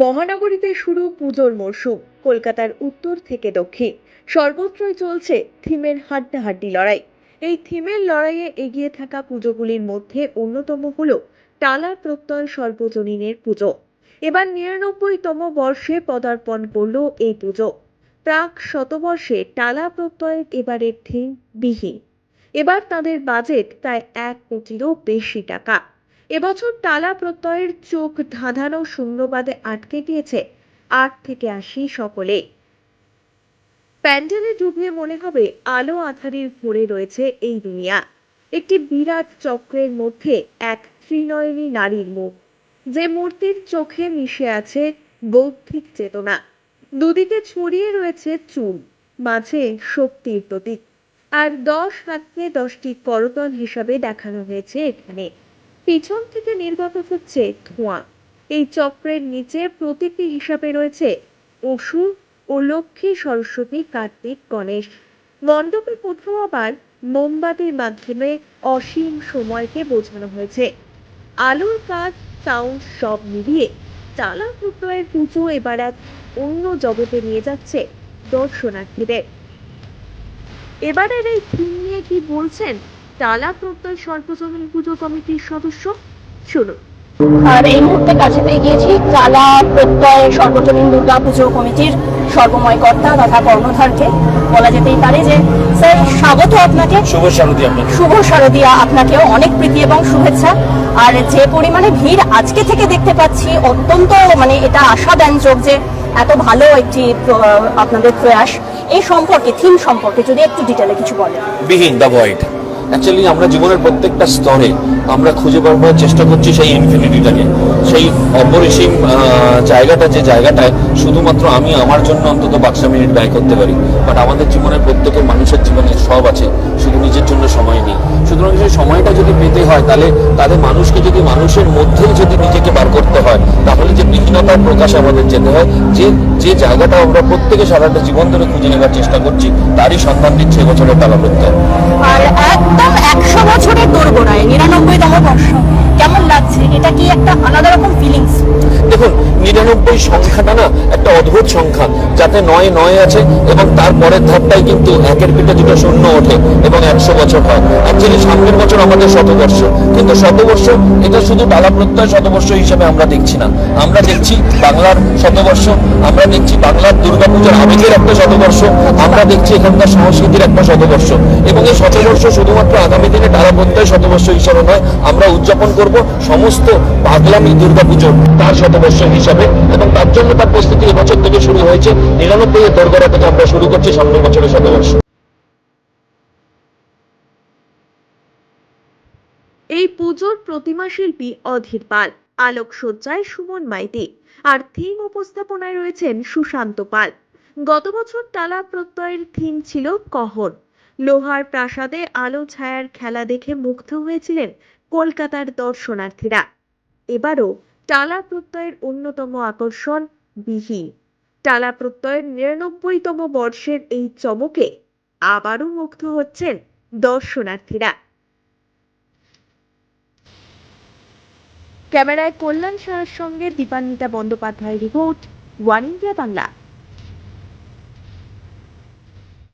মহানগরীতে শুরু পুজোর মরশুম। কলকাতার উত্তর থেকে দক্ষিণ সর্বত্রই চলছে থিমের হাড্ডাহাড্ডি লড়াই। এই থিমের লড়াইয়ে এগিয়ে থাকা পুজোগুলির মধ্যে অন্যতম হলো টালা প্রত্যয় সর্বজনীনের পুজো। এবার ৯৯তম বর্ষে পদার্পণ করল এই পুজো। প্রাক শতবর্ষে টালা প্রত্যয়ের এবারের থিম বিহীন। এবার তাদের বাজেট প্রায় ১ কোটিরও বেশি টাকা। এবছর টালা প্রত্যয়ের চোখ ধাঁধানো শূন্যবাদে আটকে গিয়েছে ৮ থেকে ৮০ সকলে। প্যান্ডেলে ঢুকলে মনে হবে আলো আঁধারির ভরে রয়েছে এই দুনিয়া। একটি বিরাট চক্রের মধ্যে এক ত্রিনয়নী নারীর মুখ, যে মূর্তির চোখে মিশে আছে বৌদ্ধিক চেতনা। দুদিকে ছড়িয়ে রয়েছে চুল, মাঝে শক্তির প্রতীক, আর ১০ হাতে ১০টি করতল হিসাবে দেখানো হয়েছে এখানে। পিছন থেকে নির্গত হচ্ছে ধোঁয়া। এই চক্রের নিচে প্রতীকী হিসাবে রয়েছে অসুর ও লক্ষ্মী, সরস্বতী, কার্তিক, গণেশ। মণ্ডপে কোথাও আবার মোমবাতির মাধ্যমে অসীম সময়কে বোঝানো হয়েছে। আলোর কাজ, সাউন্ড সব মিলিয়ে টালা প্রত্যয়ের পুজো এবার এক অন্য জগতে নিয়ে যাচ্ছে দর্শনার্থীদের। এবারের এই থিম নিয়ে কি বলছেন টালা প্রত্যয় সর্বজনীন পুজো কমিটির সদস্য? শুনুন। আর এই মুহূর্তে কাছে পেয়ে গিয়েছি টালা প্রত্যয় সর্বজনীন দুর্গা পুজো কমিটির সর্বময় কর্তা তথা কর্ণধারকে। বলা যেতেই পারে যে স্যার, স্বাগত আপনাকে। শুভ শারদীয়া আপনাকেও অনেক প্রীতি এবং শুভেচ্ছা। আর যে পরিমাণে ভিড় আজকে থেকে দেখতে পাচ্ছি, অত্যন্ত এটা আশাব্যঞ্জক যে এত ভালো একটি আপনাদের প্রয়াস। এই সম্পর্কে, থিম সম্পর্কে যদি একটু ডিটেলে কিছু বলেন। বিহীন, দ্য ভয়েড। অ্যাকচুয়ালি আমরা জীবনের প্রত্যেকটা স্তরে আমরা খুঁজে বার করার চেষ্টা করছি সেই ইনফিনিটিটাকে, সেই অপরিসীম জায়গাটা, যে জায়গাটায় শুধুমাত্র আমি আমার জন্য অন্তত ৫ মিনিট ব্যয় করতে পারি। বাট আমাদের জীবনের প্রত্যেকের মানুষের জীবনে সব আছে, শুধু নিজের জন্য সময় নেই। সুতরাং সেই সময়টা যদি পেতে হয়, তাহলে তাদের মানুষকে যদি মানুষের মধ্যেই যদি নিজেকে বার করতে হয়, তাহলে যে বিভিন্নতার প্রকাশে আমাদের যেতে হয়, যে জায়গাটা আমরা প্রত্যেকে সারাটা জীবন ধরে খুঁজে নেবার চেষ্টা করছি, তারই সন্ধান দিচ্ছে এবছরের টালা প্রত্যয়। আর একদম ১০০ বছরের দোরগোড়ায় ৯৯তম বর্ষ, কেমন লাগছে? এটা কি একটা আলাদা রকম ফিলিংস? দেখুন, ৯৯ সংখ্যাটা না একটা অদ্ভুত সংখ্যা, যাতে ৯ আছে এবং তার পরের ধাপটাই কিন্তু একের পিঠে দুটো শূন্য ওঠে এবং ১০০ বছর হয়। অ্যাকচুয়ালি সামনের বছর আমাদের শতবর্ষ, কিন্তু শতবর্ষ এটা শুধু টালা প্রত্যয় শতবর্ষ হিসেবে আমরা দেখছি না। আমরা দেখছি বাংলার শতবর্ষ, আমরা দেখছি বাংলার দুর্গাপূজার আবেগের একটা শতবর্ষ, আমরা দেখছি এখানকার সংস্কৃতির একটা শতবর্ষ। এবং এই শতবর্ষ শুধুমাত্র আগামী দিনে টালা প্রত্যয় শতবর্ষ হিসাবে নয়, আমরা উদযাপন করব সমস্ত পাগলামি দুর্গাপুজো তার শতবর্ষ হিসাবে। এবং তার জন্য তার প্রস্তুতি এবছর থেকে শুরু হয়েছে। ৯৯ দোরগোড়া থেকে আমরা শুরু করছি সামনের বছরের শতবর্ষ। এই পুজোর প্রতিমা শিল্পী অধীর পাল, আলোকসজ্জায় সুমন মাইতি, আর থিম উপস্থাপনায় রয়েছেন সুশান্ত পাল। গত বছর টালা প্রত্যয়ের থিম ছিল কহন। লোহার প্রাসাদে আলো ছায়ার খেলা দেখে মুগ্ধ হয়েছিলেন কলকাতার দর্শনার্থীরা। এবারও টালা প্রত্যয়ের অন্যতম আকর্ষণ বিহীন। টালা প্রত্যয়ের ৯৯তম বর্ষের এই চমকে আবারও মুগ্ধ হচ্ছেন দর্শনার্থীরা। ক্যামেরায় কল্যাণ সাহার সঙ্গে Dipanwita Bandyopadhyay report, one India Bangla.